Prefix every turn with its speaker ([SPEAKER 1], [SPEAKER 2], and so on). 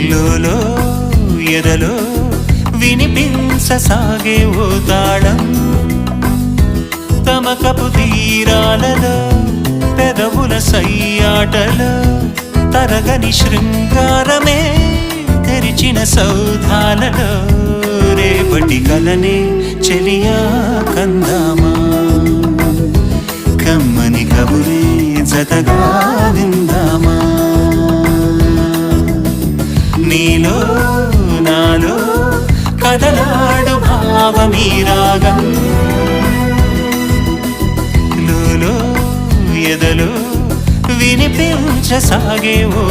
[SPEAKER 1] లోలో ఎదలో వినిపించసాగే ఓ తాళం తమకపు తీరాలలో పెదవుల సయ్యాటలో తరగని శృంగారమే తెరిచిన సౌధాలలో రేపటి కలనే చెలియా కందామా కమ్మని కబురే జతగా విందామా నీలో నాలో కదలాడు భావమీ రాగం లోలో ఎదలో వినిపించసాగే ఓ